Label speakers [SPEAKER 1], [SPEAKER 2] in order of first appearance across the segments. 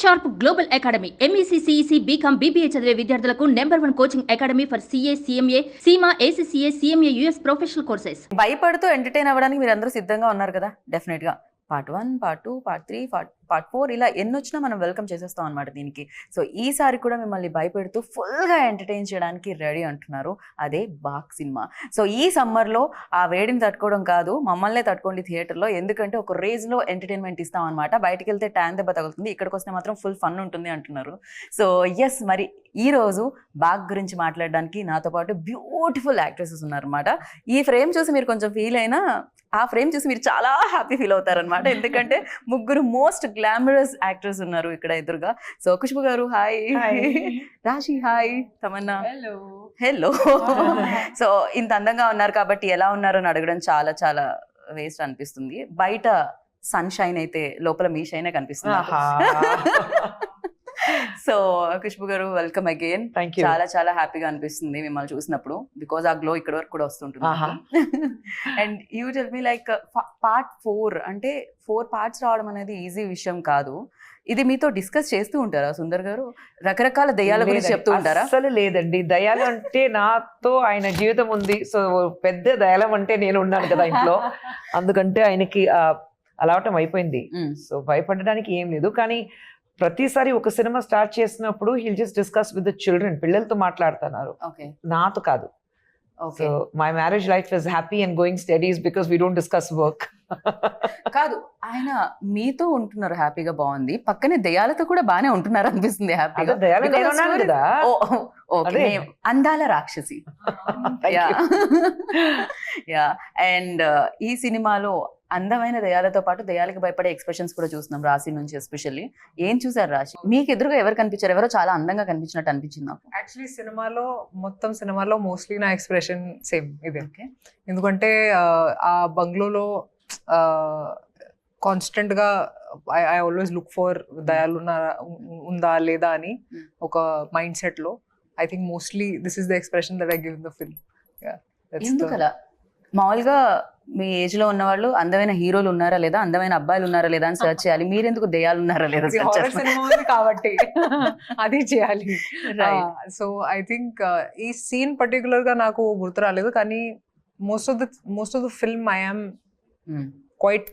[SPEAKER 1] Sharp global academy MEC CEC BCom BBA చదివే విద్యార్థులకు #1 coaching academy for CA CMA CMA ACCA CMA US professional courses.
[SPEAKER 2] భయపడుతూ entertain అవ్వడానికి మీరు అందరూ సిద్ధంగా ఉన్నారు కదా? డెఫినెట్ గా పార్ట్ 1, పార్ట్ 2, పార్ట్ 3, పార్ట్ 4 ఇలా ఎన్ని వచ్చినా మనం వెల్కమ్ చేసేస్తాం అనమాట దీనికి. సో ఈసారి కూడా మిమ్మల్ని భయపెడుతూ ఫుల్గా ఎంటర్టైన్ చేయడానికి రెడీ అంటున్నారు. అదే బాక్ సినిమా. సో ఈ సమ్మర్లో ఆ వేడిని తట్టుకోవడం కాదు, మమ్మల్నే తట్టుకోండి థియేటర్లో. ఎందుకంటే ఒక రేంజ్లో ఎంటర్టైన్మెంట్ ఇస్తాం అనమాట. బయటకు వెళ్తే ట్యాన్ దెబ్బ తగులుతుంది, ఇక్కడికి వస్తే మాత్రం ఫుల్ ఫన్ ఉంటుంది అంటున్నారు. సో ఎస్, మరి ఈరోజు బాగ్ గురించి మాట్లాడడానికి నాతో పాటు బ్యూటిఫుల్ యాక్ట్రెసెస్ ఉన్నారనమాట. ఈ ఫ్రేమ్ చూసి మీరు కొంచెం ఫీల్ అయినా ఆ ఫ్రేమ్ చూసి మీరు చాలా హ్యాపీ ఫీల్ అవుతారనమాట. ఎందుకంటే ముగ్గురు మోస్ట్ గ్లామరస్ యాక్టర్స్ ఉన్నారు ఇక్కడ ఎదురుగా. సో ఖుష్బు గారు హాయ్, రాశి హాయ్, తమన్నా హలో. సో ఇంత అందంగా ఉన్నారు కాబట్టి ఎలా ఉన్నారు అని అడగడం చాలా చాలా వేస్ట్ అనిపిస్తుంది. బయట సన్ షైన్ అయితే లోపల మీ షైనే కనిపిస్తుంది. సో ఖుష్బు గారు వెల్కమ్ అగైన్. చాలా చాలా హ్యాపీగా అనిపిస్తుంది మిమ్మల్ని చూసినప్పుడు, బికాజ్ ఆ గ్లో ఇక్కడ వరకు కూడా వస్తుంటుంది. And you tell me like part 4 అంటే 4 పార్ట్స్ రావడం అనేది ఈజీ విషయం కాదు. ఇది మీతో డిస్కస్ చేస్తూ ఉంటారా సుందర్ గారు? రకరకాల దయ్యాల గురించి చెప్తూ ఉంటారా?
[SPEAKER 3] అసలు లేదండి, దయాలు అంటే నాతో ఆయన జీవితం ఉంది. సో పెద్ద దయాలం అంటే నేను ఉన్నాను కదా ఇంట్లో, అందుకంటే ఆయనకి అలవాటం అయిపోయింది. సో భయపడడానికి ఏం లేదు. కానీ ప్రతిసారి ఒక సినిమా స్టార్ట్ చేసినప్పుడు hill just discuss with the children, పిల్లలతో మాట్లాడుతున్నారు, నాతో కాదు. So my marriage life is happy and going studies because we don't discuss work.
[SPEAKER 2] కాదు, ఆయన మీతో ఉంటున్నారు హ్యాపీగా, బాగుంది. పక్కనే దయాలతో కూడా బానే ఉంటున్నారు అనిపిస్తుంది హ్యాపీగా.
[SPEAKER 3] కదా
[SPEAKER 2] అందాల రాక్షసి. యా. అండ్ ఈ సినిమాలో అందమైన దయాలతో పాటు దయాలకి భయపడే ఎక్స్ప్రెషన్స్ కూడా చూస్తున్నాం రాశి నుంచి. ఎస్పెషల్లీ ఏం చూసారు రాశి? మీకు ఎదురుగా ఎవరు కనిపించారు? ఎవరో చాలా అందంగా కనిపించినట్టు అనిపించింది నాకు.
[SPEAKER 4] యాక్చువల్లీ మొత్తం సినిమాలో మోస్ట్లీ నా ఎక్స్ప్రెషన్ సేమ్ ఇదే. ఎందుకంటే ఆ బంగ్లోలో కాన్స్టెంట్ గా ఐ ఆల్వేస్ లుక్ ఫర్ దయాలు ఉందా లేదా అని ఒక మైండ్ సెట్ లో. I think mostly this is the expression that I give in the film.
[SPEAKER 2] ఎందుకలా? మామూలుగా మీ ఏజ్ లో ఉన్న వాళ్ళు అందమైన హీరోలు ఉన్నారా లేదా, అందమైన అబ్బాయిలు ఉన్నారా లేదా అని సర్చ్ చేయాలి. మీరెందుకు దెయ్యాలు ఉన్నారా లేదా
[SPEAKER 4] కాబట్టి అది చేయాలి. సో ఐ థింక్ ఈ సీన్ పర్టికులర్ గా నాకు గుర్తు రాలేదు, కానీ most of the film I am quite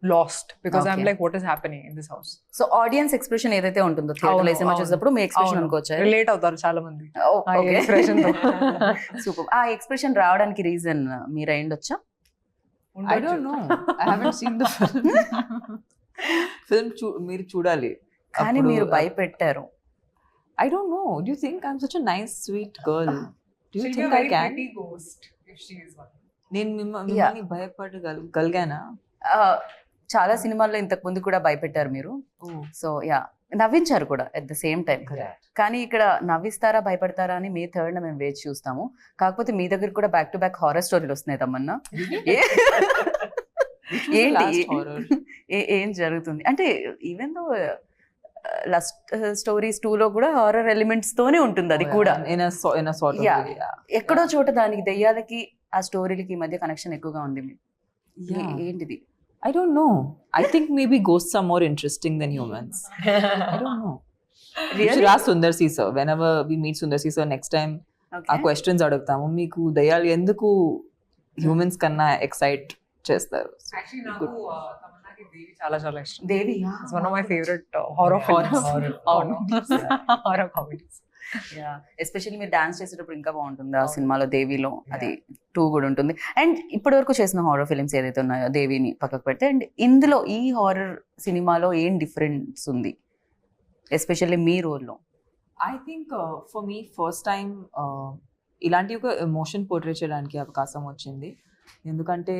[SPEAKER 4] lost because I'm like, what is happening in this house?
[SPEAKER 2] So audience expression ఏదైతే ఉంటుందో థియేటర్ లో సినిమా చూసినప్పుడు మీ ఎక్స్ప్రెషన్ అనుకోవచ్చు.
[SPEAKER 4] రిలేట్ అవుతారు చాలా మంది
[SPEAKER 2] ఆ ఎక్స్ప్రెషన్ తో. సూపర్. ఆ ఎక్స్ప్రెషన్ రావడానికి రీజన్ మీరు అయ్యుండొచ్చా?
[SPEAKER 5] I don't know. I haven't seen the film. మీరు చూడాలి.
[SPEAKER 2] కానీ మీరు భయపెట్టారు.
[SPEAKER 5] I don't know. Do you think I'm such a nice sweet girl? Do you think I can? నేను మిమ్మల్ని భయపడగలిగానా?
[SPEAKER 2] చాలా సినిమాల్లో ఇంతకు ముందు కూడా భయపెట్టారు మీరు. సో యా, నవ్వించారు కూడా ఎట్ ద సేమ్ టైం. కానీ ఇక్కడ నవ్విస్తారా భయపడతారా అని మే 3rd మేము వేచి చూస్తాము. కాకపోతే మీ దగ్గర కూడా బ్యాక్ టు బ్యాక్ హారర్ స్టోరీలు వస్తున్నాయి తమన్నా. ఏంటి ఏం జరుగుతుంది అంటే, ఈవెన్ దో లస్ట్ స్టోరీస్ 2 లో కూడా హారర్ ఎలిమెంట్స్ తోనే ఉంటుంది అది కూడా. ఎక్కడో చోట దానికి దెయ్యాలకి ఆ స్టోరీలకి మధ్య కనెక్షన్ ఎక్కువగా ఉంది. ఏంటిది?
[SPEAKER 5] I don't know. I think maybe ghosts are more interesting than humans. I don't know. Really? You should ask Sundar C sir. Whenever we meet Sundar C sir next time, ఆ questions అడుగుతాము. మీకు దయ్యాలు ఎందుకు humans కన్నా excite చేస్తారు?
[SPEAKER 4] Actually నాకు తమన్నాకి దేవి చాలా చాలా ఇష్టం.
[SPEAKER 2] Devi
[SPEAKER 4] it's one of my favourite horror comedies.
[SPEAKER 2] Especially మీరు డాన్స్ చేసేటప్పుడు ఇంకా బాగుంటుంది ఆ సినిమాలో. దేవిలో అది 2 కూడా ఉంటుంది. అండ్ ఇప్పటి వరకు చేసిన హారర్ ఫిలిమ్స్ ఏదైతే ఉన్నాయో దేవిని పక్కకు పెడితే, అండ్ ఇందులో ఈ హారర్ సినిమాలో ఏం డిఫరెన్స్ ఉంది ఎస్పెషల్లీ మీ రోల్లో?
[SPEAKER 5] I think for me first time ఇలాంటి ఒక ఎమోషన్ పోర్ట్రే చేయడానికి అవకాశం వచ్చింది. ఎందుకంటే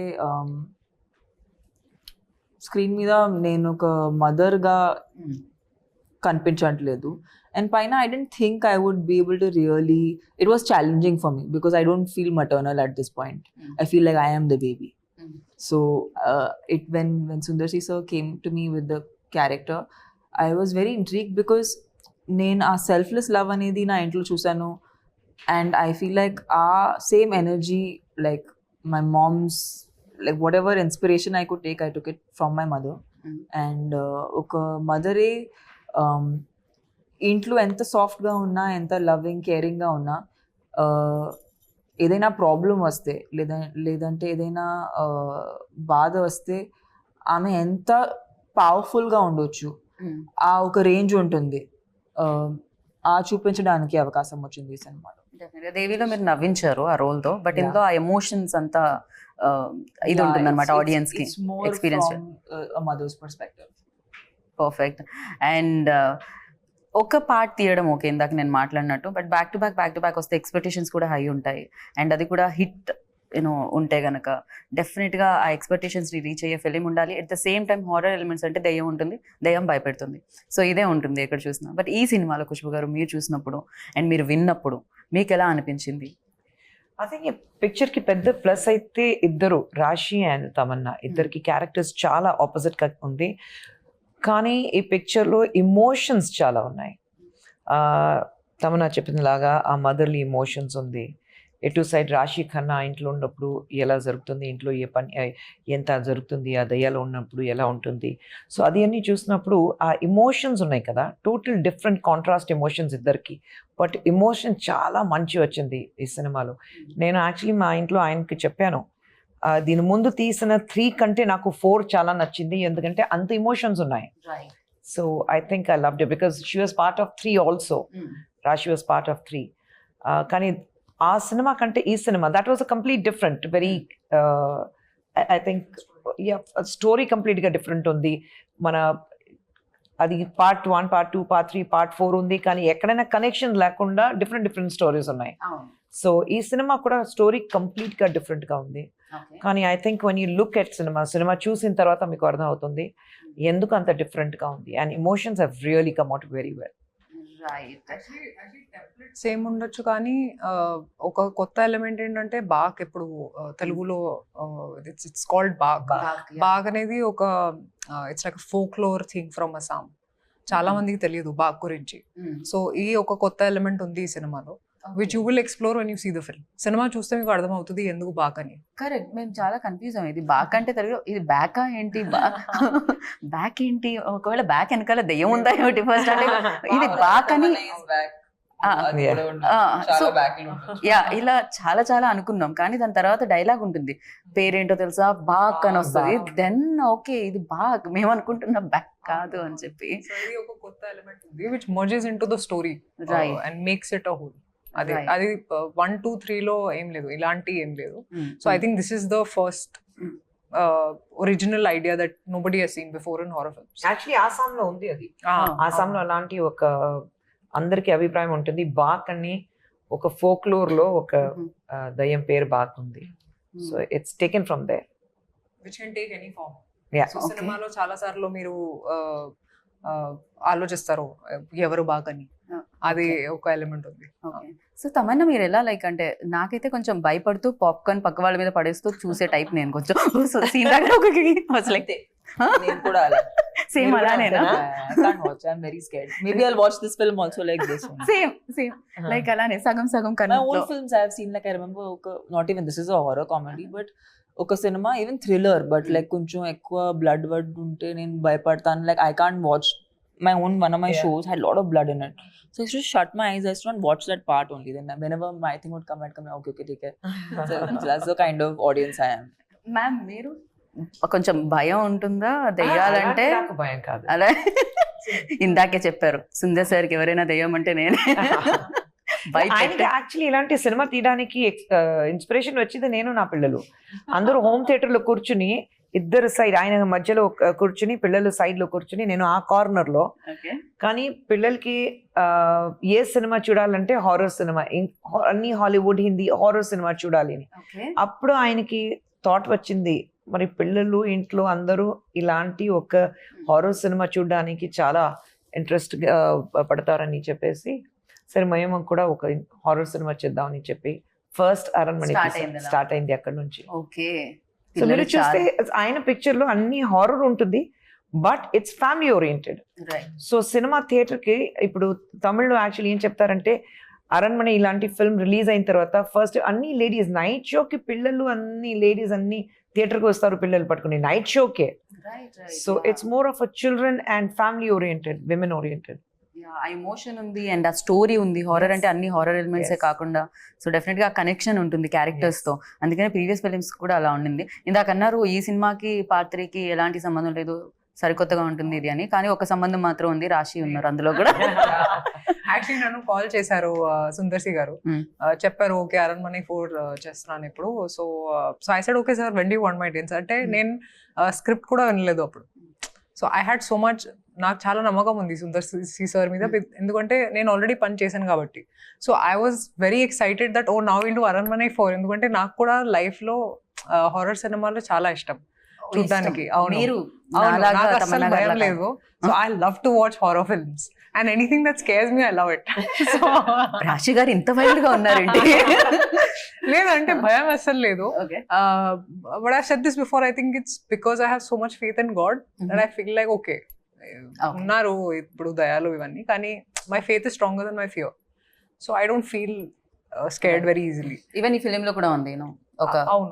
[SPEAKER 5] స్క్రీన్ మీద నేను ఒక మదర్గా కనిపించట్లేదు. And Paina, I didn't think I would be able to really, it was challenging for me because I don't feel maternal at this point. I feel like I am the baby. So when Sundar C sir came to me with the character, I was very intrigued because నేను ఆ selfless love అనేది నా ఇంట్లో చూసాను. And I feel like same energy, like my mom's, like whatever inspiration I could take, I took it from my mother. And ఒక మదరే ఇంట్లో ఎంత సాఫ్ట్గా ఉన్నా, ఎంత లవింగ్ కేరింగ్గా ఉన్నా, ఏదైనా ప్రాబ్లం వస్తే లేదంటే ఏదైనా బాధ వస్తే ఆమె ఎంత పవర్ఫుల్గా ఉండొచ్చు, ఆ ఒక రేంజ్ ఉంటుంది, ఆ చూపించడానికి అవకాశం వచ్చింది ఈ సినిమాలో.
[SPEAKER 2] దేవిలో మీరు నవ్వించారు ఆ రోల్ తో, బట్ ఇందులో ఆ ఎమోషన్స్ అంతా ఇది ఉంటుంది అనమాట ఆడియన్స్ కి experience.
[SPEAKER 5] Mother's perspective.
[SPEAKER 2] Perfect. And ఒక పార్ట్ తీయడం ఓకే, ఇందాక నేను మాట్లాడినట్టు, బట్ బ్యాక్ టు బ్యాక్ వస్తే ఎక్స్పెక్టేషన్స్ కూడా హై ఉంటాయి. అండ్ అది కూడా హిట్ ఉంటే గనక డెఫినెట్గా ఆ ఎక్స్పెక్టేషన్స్ని రీచ్ అయ్యే ఫిలిం ఉండాలి. At the same time horror elements అంటే దెయ్యం ఉంటుంది, దెయ్యం భయపెడుతుంది, సో ఇదే ఉంటుంది ఎక్కడ చూసినా. బట్ ఈ సినిమాలో ఖుష్బు గారు మీరు చూసినప్పుడు అండ్ మీరు విన్నప్పుడు మీకు ఎలా అనిపించింది?
[SPEAKER 3] ఐ థింక్ ఈ పిక్చర్ కి పెద్ద ప్లస్ అయితే ఇద్దరు, రాశి అండ్ తమన్నా, ఇద్దరికి క్యారెక్టర్స్ చాలా ఆపోజిట్ గా ఉంది. కానీ ఈ పిక్చర్లో ఎమోషన్స్ చాలా ఉన్నాయి. తమన్నా చెప్పినలాగా ఆ మదర్లీ ఎమోషన్స్ ఉంది. ఎటు సైడ్ రాశి ఖన్నా ఇంట్లో ఉన్నప్పుడు ఎలా జరుగుతుంది, ఇంట్లో ఏ పని ఎంత జరుగుతుంది, ఆ దయ్యాలో ఉన్నప్పుడు ఎలా ఉంటుంది. సో అది అన్నీ చూసినప్పుడు ఆ ఎమోషన్స్ ఉన్నాయి కదా, టోటల్ డిఫరెంట్ కాంట్రాస్ట్ ఎమోషన్స్ ఇద్దరికి. బట్ ఎమోషన్ చాలా మంచి వచ్చింది ఈ సినిమాలో. నేను యాక్చువల్లీ మా ఇంట్లో ఆయనకి చెప్పాను, దీని ముందు తీసిన 3 కంటే నాకు 4 చాలా నచ్చింది, ఎందుకంటే అంత ఎమోషన్స్ ఉన్నాయి. So I think I loved it because she was part of 3 also. రాశి వాజ్ పార్ట్ ఆఫ్ 3. కానీ ఆ సినిమా కంటే ఈ cinema that was a complete different, very I think story కంప్లీట్గా డిఫరెంట్ ఉంది. మన అది పార్ట్ 1, పార్ట్ 2, పార్ట్ 3, పార్ట్ 4 ఉంది, కానీ ఎక్కడైనా కనెక్షన్ లేకుండా డిఫరెంట్ స్టోరీస్ ఉన్నాయి. సో ఈ సినిమా కూడా స్టోరీ కంప్లీట్గా డిఫరెంట్గా ఉంది. కానీ I think one you look at cinema చూసిన తర్వాత మీకు అర్థం అవుతుంది ఎందుకు అంత డిఫరెంట్గా ఉంది. And emotions have really come out very well.
[SPEAKER 4] Same ఉండొచ్చు, కానీ ఒక కొత్త ఎలిమెంట్ ఏంటంటే బాగ్. ఇప్పుడు తెలుగులో ఇట్స్ కాల్డ్ బాగ్. బాగ్ అనేది ఒక it's like folklore thing from Assam. చాలా మందికి తెలియదు బాగ్ గురించి. సో ఈ ఒక కొత్త ఎలిమెంట్ ఉంది ఈ సినిమాలో, which you will explore when you see the film. సినిమా చూస్తే మీకు అర్థం అవుతుంది ఎందుకు బాగ్ అని.
[SPEAKER 2] కరెక్ట్, మేము చాలా కన్ఫ్యూజ్ అయ్యాం, ఇది బాగ్ అంటే తెలుగు, ఇది బ్యాకా ఏంటి, బ్యాక్ ఏంటి, ఒకవేళ బ్యాక్ వెనకాల దెయ్యం ఉందా ఏమిటి ఫస్ట్ అంటే ఇది బాగ్ అని. సో యా, ఇలా చాలా అనుకున్నాం, కానీ దాని తర్వాత డైలాగ్ ఉంటుంది, పేరేంటో తెలుసా, బాగ్ అని వస్తుంది. దెన్ ఓకే ఇది బాగ్, మేము అనుకుంటున్నాం బ్యాక్ కాదు అని చెప్పి.
[SPEAKER 4] ఒక కొత్త ఎలిమెంట్ ఉంది which mergers into the story and makes it a whole. అది 1, 2, 3 లో ఏం లేదు, ఇలాంటి ఏం లేదు. So I think this is the first original idea that nobody has seen before in horror films.
[SPEAKER 3] Actually ఆసాంలో ఉంది అది. ఆసాంలో అలాంటి ఒక అందరికి అభిప్రాయం ఉంటుంది, బాక్ అని ఒక ఫోక్లోర్ లో ఒక దయ్యం పేరు బాక్ ఉంది. So it's taken from there,
[SPEAKER 4] which can take any form.
[SPEAKER 3] Yeah.
[SPEAKER 4] సినిమాలో చాలా సార్లు మీరు ఆలోచిస్తారు ఎవరు బాగని, అది ఒక ఎలిమెంట్ ఉంది.
[SPEAKER 2] సో తమన్నా మీరు ఎలా లైక్ అంటే, నాకైతే కొంచెం భయపడుతూ పాప్కార్న్ పక్క వాళ్ళ మీద పడేస్తూ చూసే టైప్ నేను కొంచెం. సీన్
[SPEAKER 5] కూడా అలా
[SPEAKER 2] same అలానేనా?
[SPEAKER 5] I can't watch. I'm very scared. Maybe I'll watch this film also like this one.
[SPEAKER 2] Same like అలానే సగం
[SPEAKER 5] My old films I have seen, like I remember, not even this is a horror comedy, but ఒక సినిమా even thriller, but like కొంచెం ఎక్కువ blood ఉంటే నేను భయపడతాను. Like I can't watch my one of my shows had a lot of blood in it, so I used to shut my eyes, I used to not watch that part only. Then whenever my thing would come, I'd come, okay take care. So that's the kind of audience I am.
[SPEAKER 2] Ma'am మీరు కొంచెం భయం ఉంటుందా దెయ్యాలంటే?
[SPEAKER 3] నాకు భయం కాదు.
[SPEAKER 2] అలా ఇందాకే చెప్పారు, సుందర్ సార్కి ఎవరైనా దెయ్యం అంటే నేనే.
[SPEAKER 3] యాక్చువల్లీ ఇలాంటి సినిమా తీయడానికి ఇన్స్పిరేషన్ వచ్చింది నేను, నా పిల్లలు అందరూ హోమ్ థియేటర్ లో కూర్చుని, ఇద్దరు సైడ్, ఆయన మధ్యలో కూర్చుని, పిల్లలు సైడ్ లో కూర్చుని, నేను ఆ కార్నర్ లో. కానీ పిల్లలకి ఏ సినిమా చూడాలంటే హారర్ సినిమా, అన్ని హాలీవుడ్, హిందీ హారర్ సినిమా చూడాలి అని. అప్పుడు ఆయనకి థాట్ వచ్చింది, మరి పిల్లలు ఇంట్లో అందరూ ఇలాంటి ఒక హారర్ సినిమా చూడడానికి చాలా ఇంట్రెస్ట్ పడతారని చెప్పేసి, సరే మేము కూడా ఒక హారర్ సినిమా చేద్దామని చెప్పి ఫస్ట్ అరణ్మణి స్టార్ట్ అయింది అక్కడ నుంచి.
[SPEAKER 2] ఓకే,
[SPEAKER 3] సో మీరు చూస్తే ఆయన పిక్చర్ లో అన్ని హారర్ ఉంటుంది, but it's family oriented. So cinema theatre కి ఇప్పుడు తమిళ్లో యాక్చువల్లీ ఏం చెప్తారంటే, అరణ్మనే ఇలాంటి ఫిల్మ్ రిలీజ్ అయిన తర్వాత ఫస్ట్ అన్ని లేడీస్ నైట్ షోకి పిల్లలు అన్ని లేడీస్ అన్ని థియేటర్కి వస్తారు పిల్లలు పట్టుకుని నైట్ షోకే. So it's more of a children and family oriented, women oriented.
[SPEAKER 2] ఆ ఎమోషన్ ఉంది అండ్ ఆ స్టోరీ ఉంది. హారర్ అంటే అన్ని హారర్ ఎలిమెంట్సే కాకుండా సో డెఫినెట్ గా కనెక్షన్ ఉంటుంది క్యారెక్టర్స్ తో. అందుకనే ప్రీవియస్ ఫిలిమ్స్ కూడా అలా ఉండింది. ఇందాక అన్నారు ఈ సినిమాకి పార్ట్ 3కి ఎలాంటి సంబంధం లేదు, సరికొత్తగా ఉంటుంది ఇది అని. కానీ ఒక సంబంధం మాత్రం ఉంది, రాశి ఉన్నారు అందులో కూడా.
[SPEAKER 4] యాక్చువల్లీ నన్ను కాల్ చేశారు సుందర్సి గారు, చెప్పారు ఓకే అరణ్మనే 4 చేస్తున్నాను ఇప్పుడు. So I said okay sir, when do want my dates అంటే నేను స్క్రిప్ట్ కూడా వినలేదు అప్పుడు. So I had so much, నాకు చాలా నమ్మకం ఉంది సుందర్ సి సార్ మీద, ఎందుకంటే నేను ఆల్రెడీ పని చేశాను కాబట్టి. So I was very excited that oh now will do Aranmanai 4, ఎందుకంటే నాకు కూడా లైఫ్ లో హారర్ సినిమాలు చాలా ఇష్టం చూడడానికి. అవును, నాకు అసలు భయం లేదు. So I love to watch horror films and anything that scares me I love it. So
[SPEAKER 2] రాశి గారు ఇంత వైల్డ్ గా ఉన్నారండి.
[SPEAKER 4] లేదంటే భయం అస్సలు లేదు. But I said this before, I think it's because I have so much faith in God that I feel like okay ఉన్నారు ఇప్పుడు దయాలు ఇవన్నీ, కానీ my faith is stronger then my fear. So I don't feel scared very easily.
[SPEAKER 2] Even ఈ film లో కూడా ఉంది ఒక
[SPEAKER 4] అవును,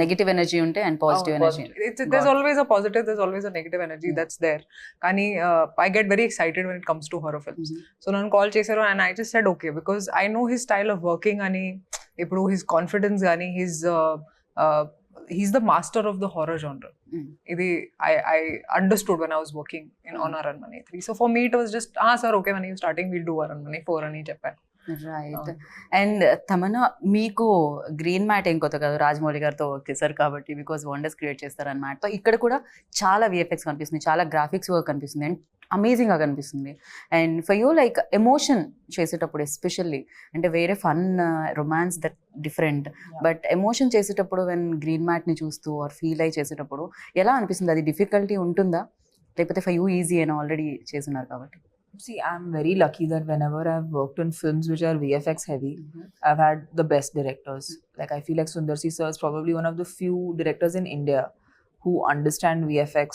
[SPEAKER 2] నెగటివ్ ఎనర్జీ ఉంటే and positive energy.
[SPEAKER 4] There's always a positive, there's always a negative energy that's there. Kani I get very excited when it comes to horror films. So nannu call chesaru and I just said okay, because I know his style of working ani ippudu his confidence ani he's the master of the horror genre. Idi I understood when I was working on Aranmane 3. So for me it was just sir okay, when you starting we'll do Aranmane 4 ani cheppanu.
[SPEAKER 2] Right. And Tamannaah మీకు green mat ఏం కొత్త కాదు, రాజమౌళి గారితో work చేశారు కాబట్టి because wonders create చేస్తారు అన్న మ్యాట్తో. ఇక్కడ కూడా చాలా విఎఫ్ఎక్స్ కనిపిస్తుంది, చాలా గ్రాఫిక్స్ వర్క్ కనిపిస్తుంది అండ్ అమేజింగ్గా కనిపిస్తుంది. And for you like emotion చేసేటప్పుడు ఎస్పెషల్లీ, అంటే వేరే fun romance that different, but emotion చేసేటప్పుడు వెన్ గ్రీన్ మ్యాట్ని చూస్తూ ఆర్ ఫీల్ అయ్యి చేసేటప్పుడు ఎలా అనిపిస్తుంది? అది డిఫికల్టీ ఉంటుందా లేకపోతే ఫర్ యూ ఈజీ అని ఆల్రెడీ చేస్తున్నారు కాబట్టి?
[SPEAKER 5] See, I'm very lucky that whenever I've worked on films which are VFX heavy, I've had the best directors. Like I feel like Sundar C sir is probably one of the few directors in India who understand VFX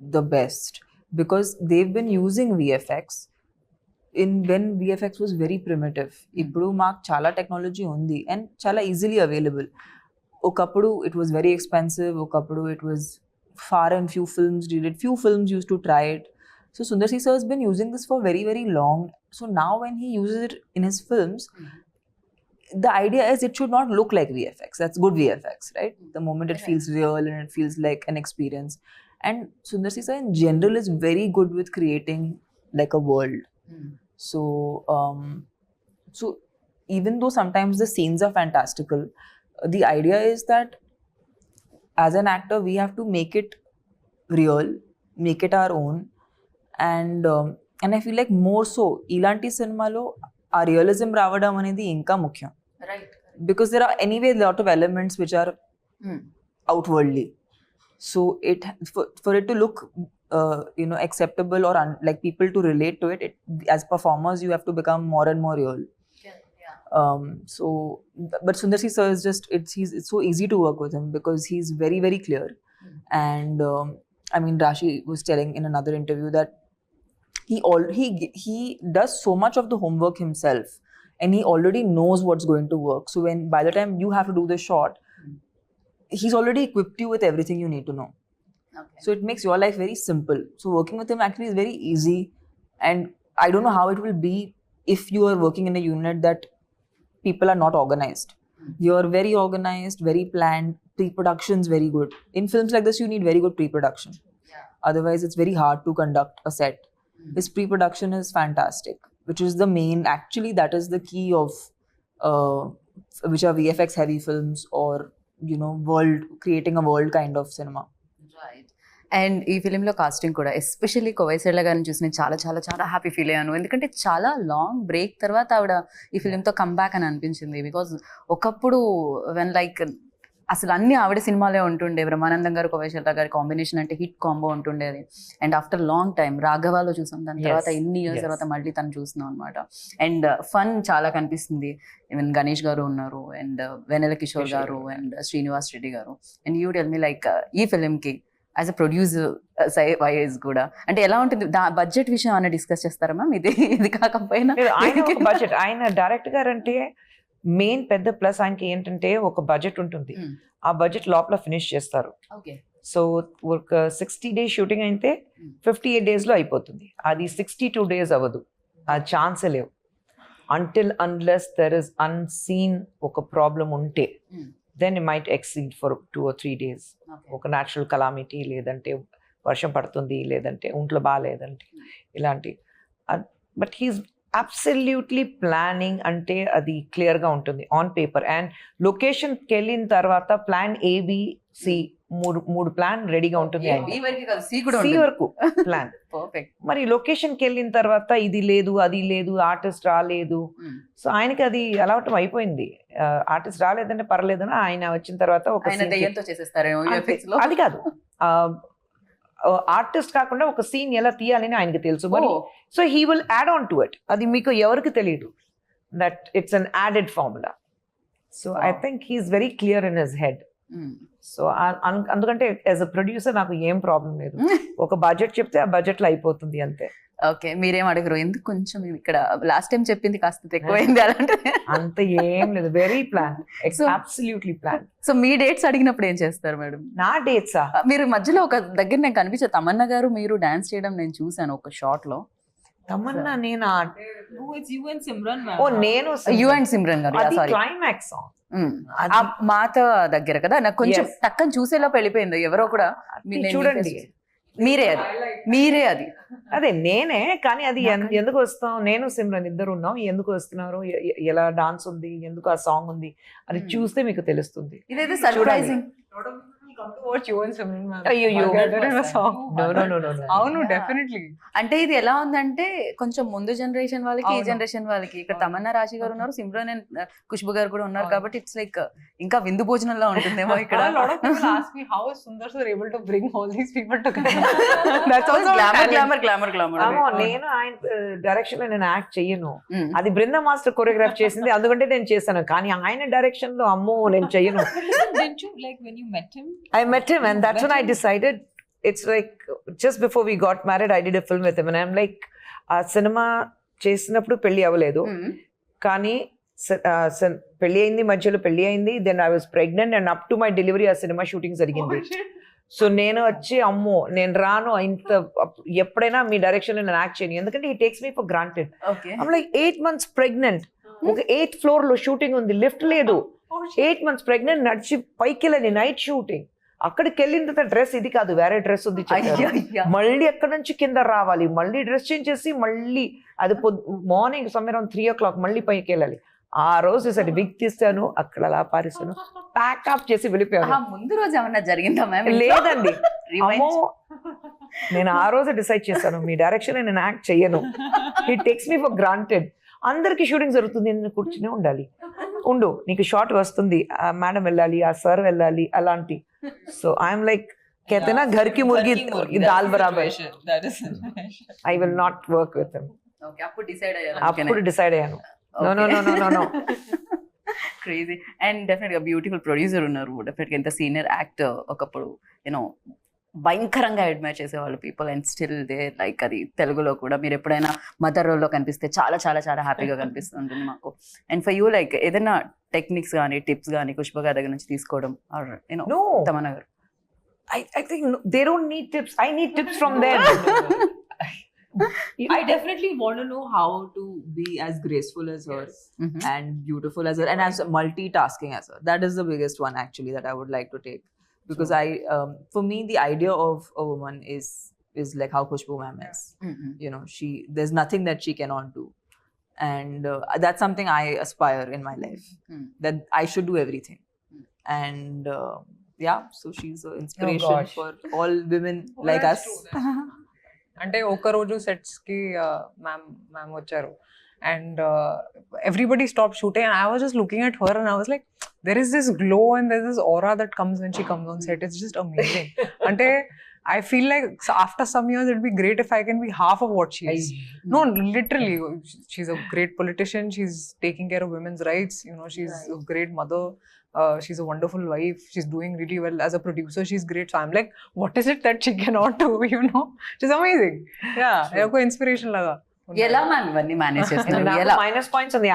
[SPEAKER 5] the best, because they've been using VFX when VFX was very primitive. Ippudu maak chala technology undi and chala easily available. Okappudu it was very expensive, okappudu it was far and few films did it, few films used to try it. So Sundar C sir has been using this for very, very long. So now when he uses it in his films, the idea is it should not look like VFX. That's good VFX, right? The moment it feels real and it feels like an experience. And Sundar C sir in general is very good with creating like a world. So even though sometimes the scenes are fantastical, the idea is that as an actor we have to make it real, make it our own. And I feel like more so ilanti cinema lo aa realism raavadam anedi inka mukyam,
[SPEAKER 2] right?
[SPEAKER 5] Because there are anyway a lot of elements which are outwardly, so for it to look acceptable or like people to relate to it, as performers you have to become more and more real. So but Sundar C sir is just it's so easy to work with him because he's very, very clear. And I mean Rashi was telling in another interview that he does so much of the homework himself and he already knows what's going to work. So when by the time you have to do the shot, he's already equipped you with everything you need to know. Okay. So it makes your life very simple. So working with him actually is very easy, and I don't know how it will be if you are working in a unit that people are not organized. You're very organized, very planned, pre-production's very good. In films like this you need very good pre-production. Otherwise it's very hard to conduct a set. This pre-production is fantastic, which is the main, actually that is the key of which are VFX heavy films or creating a world kind of cinema.
[SPEAKER 2] Right. And ఈ ఫిలింలో casting కూడా especially కోవైసెళ్ళ గారిని చూసి నేను చాలా చాలా చాలా happy feel అయ్యాను. ఎందుకంటే చాలా లాంగ్ బ్రేక్ తర్వాత ఆవిడ ఈ ఫిలింతో కమ్బ్యాక్ అని అనిపించింది. బికాజ్ ఒకప్పుడు వెన్ లైక్ అసలు అన్ని ఆవిడ సినిమాలే ఉంటుండే, బ్రహ్మానందం గారు కోవైసెళ్ళ గారి కాంబినేషన్ అంటే హిట్ కాంబో ఉంటుండేది. అండ్ ఆఫ్టర్ లాంగ్ టైం రాఘవాలో చూసాం, దాని తర్వాత ఎన్ని ఇయర్స్ తర్వాత మళ్ళీ తను చూస్తున్నాం అనమాట. అండ్ ఫన్ చాలా కనిపిస్తుంది. ఈవెన్ గణేష్ గారు ఉన్నారు అండ్ వెన్నెల కిషోర్ గారు అండ్ శ్రీనివాస్ రెడ్డి గారు. And you tell me like ఈ ఫిలింకి యాజ్ అ ప్రొడ్యూసర్ వైజ్ కూడా అంటే ఎలా ఉంటుంది బడ్జెట్ విషయం అన్న డిస్కస్ చేస్తారా మ్యామ్? ఇది కాకపోయినా
[SPEAKER 3] ఆయన ఒక బడ్జెట్, ఆయన డైరెక్టర్ గారు అంటే మెయిన్ పెద్ద ప్లస్ ఆయనకి ఏంటంటే ఒక బడ్జెట్ ఉంటుంది, ఆ బడ్జెట్ లోపల ఫినిష్ చేస్తారు.
[SPEAKER 2] ఓకే.
[SPEAKER 3] సో ఒక 60 days షూటింగ్ అయితే 58 days లో అయిపోతుంది. అది 62 days అవ్వదు, ఆ ఛాన్సే లేవు. until unless there is unseen ఒక ప్రాబ్లం ఉంటే then it might exceed for 2 or 3 days. ఒక న్యాచురల్ కలామిటీ, లేదంటే వర్షం పడుతుంది, లేదంటే ఒంట్లో బాగాలేదంటే ఇలాంటి. బట్ హీస్ అబ్సల్యూట్లీ ప్లానింగ్ అంటే అది క్లియర్గా ఉంటుంది ఆన్ పేపర్. అండ్ లొకేషన్కి వెళ్ళిన తర్వాత ప్లాన్ ABC మూడు ప్లాన్ రెడీగా ఉంటుంది. సి వరకు ప్లాన్. మరి లొకేషన్కి వెళ్ళిన తర్వాత ఇది లేదు, అది లేదు, ఆర్టిస్ట్ రాలేదు. సో ఆయనకి అది అలవాటు అయిపోయింది. ఆర్టిస్ట్ రాలేదంటే పర్లేదని ఆయన వచ్చిన తర్వాత ఒక అది కాదు, ఆర్టిస్ట్ కాకుండా ఒక సీన్ ఎలా తీయాలని ఆయనకి తెలుసు. మరి so he will add on to it. అది మీకు ఎవరికి తెలియదు that it's an added formula. So I think he's very clear in his head. So అందుకంటే యాజ్ అ ప్రొడ్యూసర్ నాకు ఏం ప్రాబ్లం లేదు. ఒక బడ్జెట్ చెప్తే ఆ బడ్జెట్ లో అయిపోతుంది అంతే.
[SPEAKER 2] ఓకే, మీరేం అడగరు? ఎందుకు కొంచెం ఇక్కడ లాస్ట్ టైం చెప్పింది కాస్త ఎక్కువైంది అలాంటి?
[SPEAKER 3] అంత ఏం లేదు, very plan, absolutely plan.
[SPEAKER 2] So మీ డేట్స్ అడిగినప్పుడు ఏం చేస్తారు మేడం?
[SPEAKER 3] నా డేట్సా?
[SPEAKER 2] మీరు మధ్యలో ఒక దగ్గర నేను కనిపించారు, తమన్నా గారు మీరు డాన్స్ చేయడం నేను చూసాను ఒక షార్ట్ లో.
[SPEAKER 3] తమన్నా నేను
[SPEAKER 2] యు అండ్ సిమ్రన్ గారు
[SPEAKER 3] క్లైమాక్స్ సాంగ్
[SPEAKER 2] మాత దగ్గర కదా, నాకు కొంచెం టక్కని చూసేలోపు వెళ్ళిపోయింది. ఎవరో కూడా
[SPEAKER 3] చూడండి,
[SPEAKER 2] మీరే అది
[SPEAKER 3] అదే నేనే. కానీ అది ఎందుకు వస్తాం, నేను సిమ్రన్ ఇద్దరు ఉన్నాం, ఎందుకు వస్తున్నారు, ఎలా డాన్స్ ఉంది, ఎందుకు ఆ సాంగ్ ఉంది అని చూస్తే మీకు తెలుస్తుంది.
[SPEAKER 2] ఇదైతే సర్ప్రైజింగ్.
[SPEAKER 4] అవును, డెఫినెట్లీ.
[SPEAKER 2] అంటే ఇది ఎలా ఉందంటే కొంచెం ముందు జనరేషన్ వాళ్ళకి, ఈ జనరేషన్ వాళ్ళకి. ఇక్కడ తమన్నా రాశి గారు ఉన్నారు, సిమ్రన్ అండ్ ఖుష్బు గారు కూడా ఉన్నారు. కాబట్టి ఇట్స్ లైక్ ఇంకా విందు భోజనంలో ఉంటుందేమో ఇక్కడ.
[SPEAKER 3] నేను ఆయన డైరెక్షన్ లో నేను యాక్ట్ చెయ్యను, అది బృందా మాస్టర్ కొరియోగ్రాఫ్ చేసింది, అందుకంటే నేను చేశాను. కానీ ఆయన డైరెక్షన్ లో అమ్మో నేను చెయ్యను. I met him and that's when I decided, it's like just before we got married I did a film with him and I'm like ఆ సినిమా చేసినప్పుడు పెళ్లి అవ్వలేదు, కానీ పెళ్లి అయింది, మధ్యలో పెళ్లి అయింది, then I was pregnant and up to my delivery ఆ సినిమా షూటింగ్ జరిగింది. సో నేను వచ్చి అమ్మో నేను రాను, ఇంత ఎప్పుడైనా మీ డైరెక్షన్ లో నేను యాక్ట్ చేయను, ఎందుకంటే he takes me for granted. I'm like 8 months pregnant, ఒక 8th floor లో షూటింగ్ ఉంది, లిఫ్ట్ లేదు, 8 months pregnant, నడిచి పైకి వెళ్ళని నైట్ షూటింగ్. అక్కడికి వెళ్ళిన తర్వాత డ్రెస్ ఇది కాదు, వేరే డ్రెస్ ఉంది, మళ్ళీ అక్కడ నుంచి కింద రావాలి, మళ్ళీ డ్రెస్ చేంజ్ చేసి మళ్ళీ అది మార్నింగ్ సమ్వేర్ అరౌండ్ 3 o'clock మళ్ళీ పైకి వెళ్ళాలి. ఆ రోజు సరే విగ్ తీస్తాను, అక్కడ అలా పారేస్తాను, ప్యాకప్ చేసి వెళ్ళిపోయాను.
[SPEAKER 2] ముందు రోజు ఏమన్నా జరిగిందా మ్యామ్?
[SPEAKER 3] లేదండి, నేను ఆ రోజు డిసైడ్ చేశాను మీ డైరెక్షన్ నేను యాక్ట్ చెయ్యను, he takes me for granted. అందరికి షూటింగ్ జరుగుతుంది, నేను కూర్చునే ఉండాలి, ఉండు నీకు షార్ట్ వస్తుంది, ఆ మేడం వెళ్ళాలి, ఆ సార్ వెళ్ళాలి, అలాంటి. సో ఐఎమ్ లైక్ कहते घर की मुर्गी दाल बराबर, I will not work with him.
[SPEAKER 2] అప్పుడు
[SPEAKER 3] డిసైడ్ అయ్యాను, no.
[SPEAKER 2] క్రేజీ. అండ్ డెఫినెట్ గా బ్యూటిఫుల్ ప్రొడ్యూసర్ ఉన్నారు, డెఫినెట్ గా ఎంత సీనియర్ యాక్టర్, ఒకప్పుడు యూనో భయంకరంగా అడ్మైర్ చేసేవాళ్ళు people, and still they like. అది తెలుగులో కూడా మీరు ఎప్పుడైనా మదర్ రోల్లో కనిపిస్తే చాలా చాలా చాలా హ్యాపీగా కనిపిస్తుంటుంది మాకు. అండ్ ఫర్ యూ లైక్ ఏదైనా టెక్నిక్స్ కానీ టిప్స్ కానీ ఖుష్బు గారి దగ్గర నుంచి తీసుకోవడం, ఆర్ యూనో తమన్నా గారు?
[SPEAKER 3] I think they don't need tips, I need tips from them.
[SPEAKER 5] I definitely want to know how to be as graceful as her and beautiful as her and as multitasking as her. That is the biggest one actually that I would like to take, because for me the idea of a woman is like how Khushbu ma'am is. You know, there's nothing that she cannot do, and that's something I aspire in my life, that I should do everything. And yeah, so she's an inspiration for all women like us.
[SPEAKER 4] అంటే ఒక రోజు sets కి ma'am వచ్చారు and everybody stop shooting and I was just looking at her and I was like there is this glow and there is this aura that comes when she comes on set. It's just amazing. అంటే I feel like after some years it'd be great if I can be half of what she is. No, literally, she's a great politician. She's taking care of women's rights. You know, she's a great mother. She's a wonderful wife. She's doing really well as a producer. She's great. So I'm like, what is it that she cannot do? You know, she's amazing. Yeah, నాకు inspiration laga.
[SPEAKER 2] ఎలా ma'am ఇవన్నీ manage చేస్తున్నారు
[SPEAKER 3] నాకు
[SPEAKER 2] ఎలా
[SPEAKER 3] minus points ఉంది.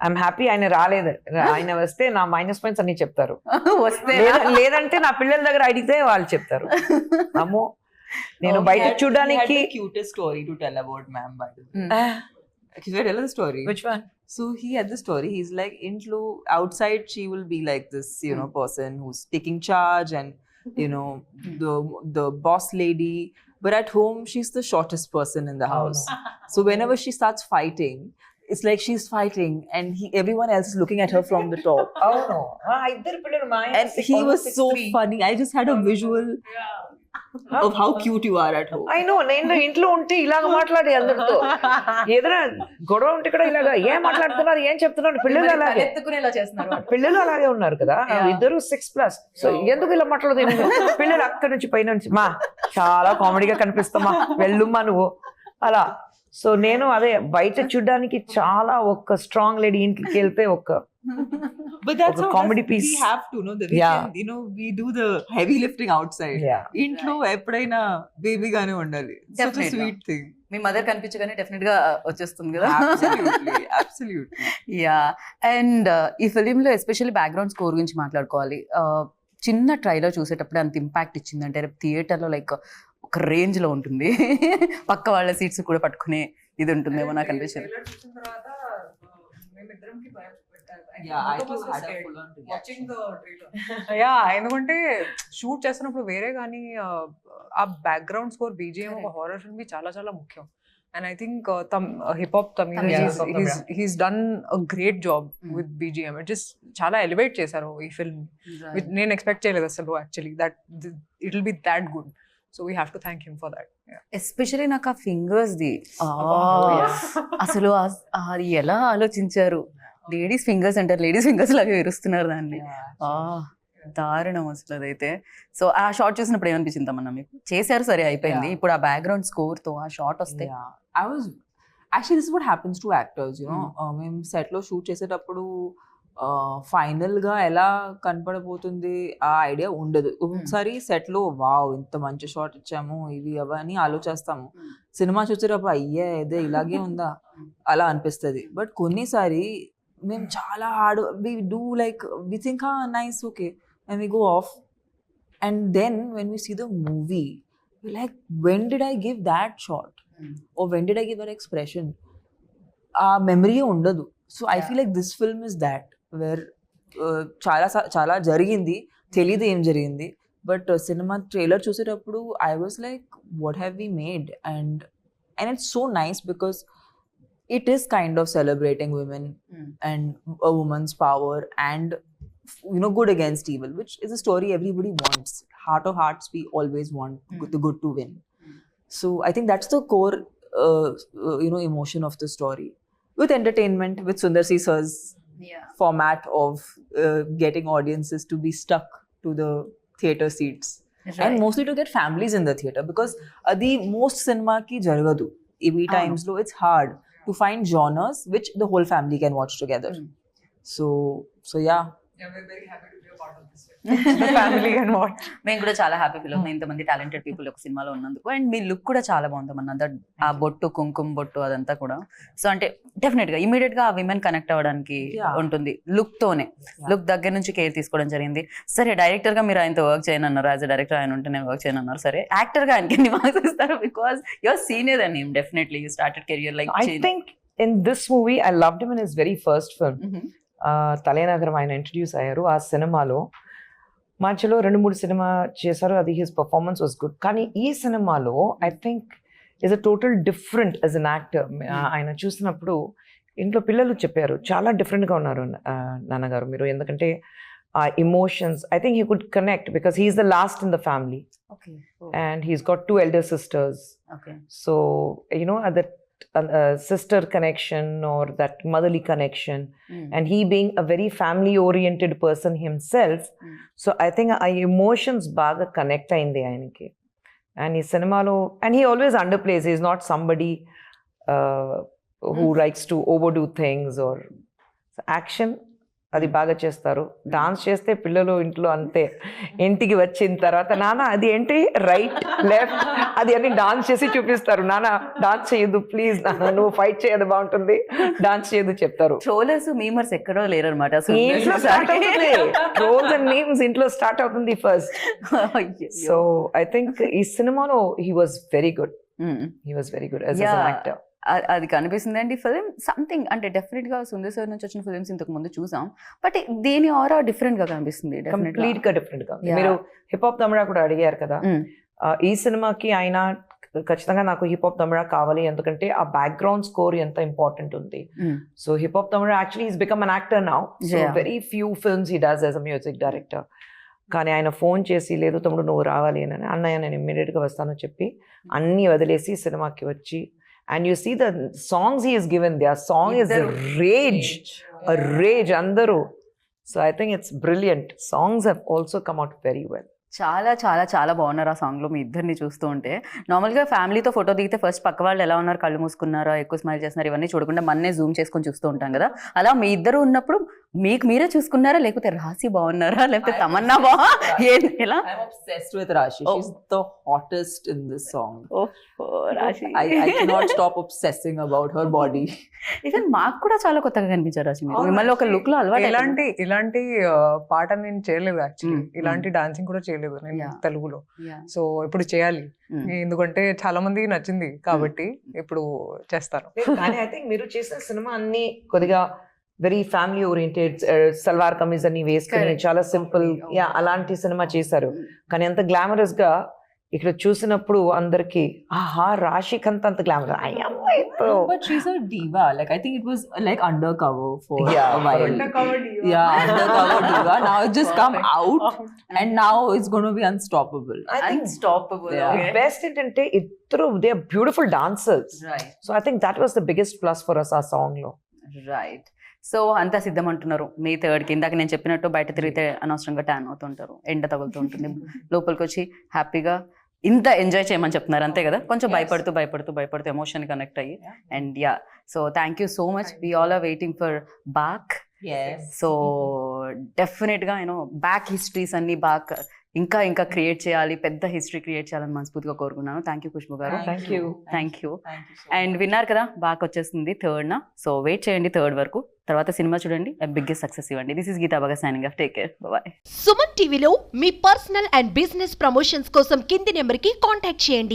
[SPEAKER 3] I'm happy ఆయన రాలేదు. ఆయన వస్తే నా మైనస్ పాయింట్స్ అన్ని చెప్తారు.
[SPEAKER 2] వస్తే
[SPEAKER 3] లేదంటే నా పిల్లల దగ్గర అడిగితే వాళ్ళు చెప్తారు. అమ్మో నేను బయట చూడడానికి
[SPEAKER 5] cutest story to tell about ma'am, by the way. Should I tell the story?
[SPEAKER 3] which one?
[SPEAKER 5] So he had the story. He's like, into outside she will be like this, you know, person who's taking charge and you know the boss lady. But at home she's the shortest person in the house. So whenever she starts fighting, it's like she's fighting and everyone else is looking at her from the top.
[SPEAKER 3] అవును ఇద్దరు పిల్లలు మా ఆయన
[SPEAKER 5] And he was so funny. I just had a visual of how cute you are at home.
[SPEAKER 3] I know, నేను ఇంట్లో ఉంటే ఇలాగ మాట్లాడి అందరితో ఏదైనా గొడవ ఉంటే కూడా ఇలాగ ఏం మాట్లాడుతున్నారు ఏం చెప్తున్నారు పిల్లలు అలాగే
[SPEAKER 2] ఎత్తుకునేలా చేస్తున్నారు
[SPEAKER 3] పిల్లలు అలాగే ఉన్నారు కదా ఇద్దరు 6+. సో ఎందుకు ఇలా మాట్లాడదు పిల్లలు అక్కడి నుంచి పైన నుంచి మా చాలా కామెడీగా కనిపిస్తామా వెళ్ళుమ్మా నువ్వు అలా. సో నేను అదే బయట చూడడానికి చాలా ఒక స్ట్రాంగ్ లేడీ ఇంటికి వెళ్తే ఒక
[SPEAKER 5] But that's
[SPEAKER 3] ఒక
[SPEAKER 5] how
[SPEAKER 3] comedy
[SPEAKER 5] we
[SPEAKER 3] piece.
[SPEAKER 5] have to know that we
[SPEAKER 3] Yeah.
[SPEAKER 5] can, you know, we do the heavy lifting outside. ఇంట్లో ఎప్పుడైనా బేబీగానే ఉండాలి. Such a
[SPEAKER 2] Definitely.
[SPEAKER 5] sweet thing.
[SPEAKER 2] మీ మదర్ కనిపించగానే డెఫినెట్ గా వచ్చేస్తుంది కదా
[SPEAKER 5] Absolutely, absolutely.
[SPEAKER 2] యా అండ్ ఈ ఫిలింలో ఎస్పెషల్లీ బ్యాక్గ్రౌండ్ స్కోర్ గురించి మాట్లాడుకోవాలి. చిన్న ట్రైలర్ చూసేటప్పుడు అంత ఇంపాక్ట్ ఇచ్చిందంటే రేపు థియేటర్లో లైక్ ఒక రేంజ్ లో ఉంటుంది. పక్క వాళ్ళ సీట్స్ కూడా పట్టుకునే ఇది ఉంటుందేమో నాకు అనిపించింది.
[SPEAKER 5] Yeah, I too had a full on reaction.
[SPEAKER 4] Yeah ఎందుకంటే షూట్ చేస్తున్నప్పుడు వేరే కానీ ఆ బ్యాక్గ్రౌండ్ స్కోర్ బీజిఎం ఒక హారర్ ఫిల్మ్ కి చాలా చాలా ముఖ్యం. And I think hip hop he's done a great job with BGM. It just చాలా ఎలివేట్ చేశారు ఈ ఫిల్మ్. నేను ఎక్స్పెక్ట్ చేయలేదు అసలు actually that it will be that good. So we have to thank him for that.
[SPEAKER 2] Especially నాకు ఆ fingers the అసలు అది ఎలా ఆలోచించారు. లేడీస్ ఫింగర్స్ అంటారు, లేడీస్ ఫింగర్స్ లాగా విరుస్తున్నారు దాన్ని. దారుణం అసలు అదైతే. సో ఆ షార్ట్ చూసినప్పుడు ఏమనిపించింది తమన్నా మీకు? చేశారు సరే అయిపోయింది, ఇప్పుడు ఆ బ్యాక్గ్రౌండ్ స్కోర్ తో ఆ షార్ట్ వస్తే
[SPEAKER 5] I was actually, this is what happens to actors, you know. మేము సెట్ లో షూట్ చేసేటప్పుడు ఫైనల్ గా ఎలా కనపడబోతుంది ఆ ఐడియా ఉండదు. ఒకసారి సెట్ లో వావ్ ఇంత మంచి షాట్ ఇచ్చాము ఇవి అవన్నీ ఆలోచిస్తాము. సినిమా చూసేటప్పుడు అయ్యే ఇదే ఇలాగే ఉందా అలా అనిపిస్తుంది. బట్ కొన్నిసారి మేము చాలా hard we do like we think nice okay and we go off and then when we see the movie we like when did I give that shot or when did I give that expression? Memory ఉండదు. So I feel like this film is that where చాలా జరిగింది తెలియదు ఏం జరిగింది. But cinema trailer చూసేటప్పుడు I was like what have we made and it's so nice because it is kind of celebrating women and a woman's power and you know good against evil, which is a story everybody wants. Heart of hearts we always want the good to win. So I think that's the core you know emotion of the story, with entertainment, with Sundar C Sir's format of getting audiences to be stuck to the theatre seats. Right. And mostly to get families in the theatre because the most cinema ki jaragadu ev times lo it's hard to find genres which the whole family can watch together. So yeah,
[SPEAKER 4] we're very happy to be a part of this family and what.
[SPEAKER 2] మేము కూడా చాలా happy feel అవుతుంది ఇంతమంది talented people ఒక సినిమాలో ఉన్నందుకు. And me look కూడా చాలా బాగుందమ్మన్న, దట్ ఆ బొట్టు కుంకుమ బొట్టు అదంతా కూడా. సో అంటే డెఫినెట్ గా ఇమీడియట్ గా ఆ విమెన్ కనెక్ట్ అవ్వడానికి ఉంటుంది లుక్ తోనే. లుక్ దగ్గర నుంచి కేర్ తీసుకోవడం జరిగింది. సరే డైరెక్టర్ గా మీరు ఆయనతో వర్క్ చేయనన్నారు, యాజ్ అ డైరెక్టర్ ఆయన ఉంటే నేను వర్క్ చేయనన్నారు. సరే యాక్టర్ గా ఆయనకి ఎన్ని మార్క్స్ ఇస్తారు? Because your senior and him definitely you started career like.
[SPEAKER 3] I think in this movie I loved him in his very first film. తలేనగరం ఆయన ఇంట్రడ్యూస్ అయ్యారు. ఆ సినిమాలో మధ్యలో 2-3 సినిమా చేశారు, అది హిస్ పర్ఫార్మెన్స్ వాజ్ గుడ్. కానీ ఈ సినిమాలో I think is a total different as an actor. ఆయన చూసినప్పుడు ఇంట్లో పిల్లలు చెప్పారు చాలా డిఫరెంట్గా ఉన్నారు నాన్నగారు మీరు, ఎందుకంటే ఆ emotions I think he could connect because he's the last in the family and he's got 2 elder sisters. So you know that sister connection or that motherly connection and he being a very family oriented person himself, so I think our emotions baga connect ayindi ayaniki. And ఈ సినిమాలో and he always underplays is not somebody who likes to overdo things or action అది బాగా చేస్తారు. Dance చేస్తే పిల్లలు ఇంట్లో అంతే, ఇంటికి వచ్చిన తర్వాత నాన్న అది ఏంటి రైట్ లెఫ్ట్ అది అన్ని డాన్స్ చేసి చూపిస్తారు. నాన్న డాన్స్ చేయొద్దు ప్లీజ్, నాన్న నువ్వు ఫైట్ చేయదు బాగుంటుంది, డాన్స్ చేయదు చెప్తారు.
[SPEAKER 2] ట్రోలర్స్ మీమర్స్ ఎక్కడో లేరనమాట.
[SPEAKER 3] ఇంట్లో స్టార్ట్ అవుతుంది, ట్రోల్స్ అండ్ మీమ్స్ ఇంట్లో స్టార్ట్ అవుతుంది ఫస్ట్. సో ఐ థింక్ ఈ సినిమాలో he was very good, he was very good as an actor.
[SPEAKER 2] అది కనిపిస్తుంది అండి ఫిలిం సంథింగ్ అంటే డెఫినెట్ గా సుందర్ సార్ నుంచి వచ్చిన ఫిలిమ్స్ ఇంతకు ముందు చూసాం, బట్ దీని ఆరా డిఫరెంట్ గా కనిపిస్తుంది.
[SPEAKER 3] కంప్లీట్ గా డిఫరెంట్ గా. మీరు హిప్ హాప్ తమిళ కూడా అడిగారు కదా, ఈ సినిమాకి ఆయన ఖచ్చితంగా నాకు హిప్ హాప్ తమిళ కావాలి, ఎందుకంటే ఆ బ్యాక్గ్రౌండ్ స్కోర్ ఎంత ఇంపార్టెంట్ ఉంది. So hip hop Tamil actually is become an actor now, so very few films he does as a music director. కానీ ఆయన ఫోన్ చేసి లేదు తమ్ముడు నువ్వు రావాలి అని, అన్నయ్య నేను ఇమ్మీడియట్ గా వస్తాను చెప్పి అన్ని వదిలేసి సినిమాకి వచ్చి. And you see the songs he has given, their song is a rage, andaru. So I think it's brilliant. Songs have also come out very well.
[SPEAKER 2] చాలా చాలా చాలా బాగున్నారు ఆ సాంగ్ లో మీ ఇద్దరిని చూస్తూ ఉంటే. నార్మల్ గా ఫ్యామిలీతో ఫోటో దిగితే ఫస్ట్ పక్క వాళ్ళు ఎలా ఉన్నారు, కళ్ళు మూసుకున్నారా, ఎక్కువ స్మైల్ చేస్తున్నారు, ఇవన్నీ చూడకుండా మన్నే జూమ్ చేసుకొని చూస్తూ ఉంటాం కదా. అలా మీ ఇద్దరు ఉన్నప్పుడు మీకు మీరే చూసుకున్నారా, లేకపోతే రాశి బాగున్నారా, లేకపోతే తమన్నా ఎలా?
[SPEAKER 5] I'm obsessed with Rashi. She's the hottest in this song.
[SPEAKER 2] రాశి
[SPEAKER 5] I cannot stop obsessing about her body.
[SPEAKER 2] Even మాకు కూడా చాలా కొత్తగా కనిపించారు రాశి మీరు. మిమ్మల్ని ఒక లుక్ లో అలవాటు
[SPEAKER 4] ఇలాంటి పాట నేను చేయలేదు యాక్చువల్లీ, ఇలాంటి డాన్సింగ్ కూడా చేయలేదు నేను తెలుగులో. సో ఇప్పుడు చేయాలి, ఎందుకంటే చాలా మందికి నచ్చింది కాబట్టి ఇప్పుడు చేస్తాను.
[SPEAKER 3] కానీ ఐ థింక్ మీరు చేసిన సినిమా అన్ని కొద్దిగా very family oriented, salwar kameez అన్ని వేసుకుని చాలా సింపుల్ అలాంటి సినిమా చేశారు. కానీ అంత గ్లామరస్ గా ఇక్కడ చూసినప్పుడు అందరికి ఆహా రాశికంత అంత glamour.
[SPEAKER 5] But she's a diva. Like I think it was like undercover for
[SPEAKER 3] Yeah,
[SPEAKER 5] a while.
[SPEAKER 4] Undercover diva.
[SPEAKER 5] Yeah, undercover diva. Now it's just come out, and now it's going to be unstoppable.
[SPEAKER 2] Unstoppable.
[SPEAKER 3] Best ఏంటంటే ఇద్దరు they are beautiful dancers.
[SPEAKER 2] Right
[SPEAKER 3] so I think that was the biggest plus for us ఆ song లో.
[SPEAKER 2] Right. So అంతా సిద్ధం అంటున్నారు మే 3rd కి. ఇందాక నేను చెప్పినట్టు బయట తిరిగితే అనవసరంగా ట్యాన్ అవుతుంటారు, ఎండ తగులుతూ ఉంటుంది, లోపలికి వచ్చి హ్యాపీగా ఇంత ఎంజాయ్ చేయమని చెప్తున్నారు అంతే కదా. కొంచెం భయపడుతూ ఎమోషన్ కనెక్ట్ అయ్యి. And yeah, so thank you so much. We all are waiting for Baak.
[SPEAKER 5] Yes.
[SPEAKER 2] So definite గా బ్యాక్ హిస్టరీస్ అన్ని బాగా ఇంకా క్రియేట్ చేయాలి, పెద్ద హిస్టరీ క్రియేట్ చేయాలని మనస్ఫూర్తిగా కోరుకున్నాను. థ్యాంక్ యూ ఖుష్బు గారు.
[SPEAKER 3] Thank you.
[SPEAKER 2] Thank you.
[SPEAKER 5] Thank you so
[SPEAKER 2] and విన్నారు కదా బాక్ వచ్చేస్తుంది 3rd. సో వెయిట్ చేయండి 3rd వరకు, తర్వాత సినిమా చూడండి, బిగ్గెస్ట్ సక్సెస్ ఇవ్వండి. దిస్ ఇస్ గీతా బాగా signing off. Take care, bye.
[SPEAKER 6] Suman టీవీలో మీ పర్సనల్ అండ్ బిజినెస్ ప్రమోషన్స్ కోసం కింది నెంబర్కి కాంటాక్ట్ చేయండి.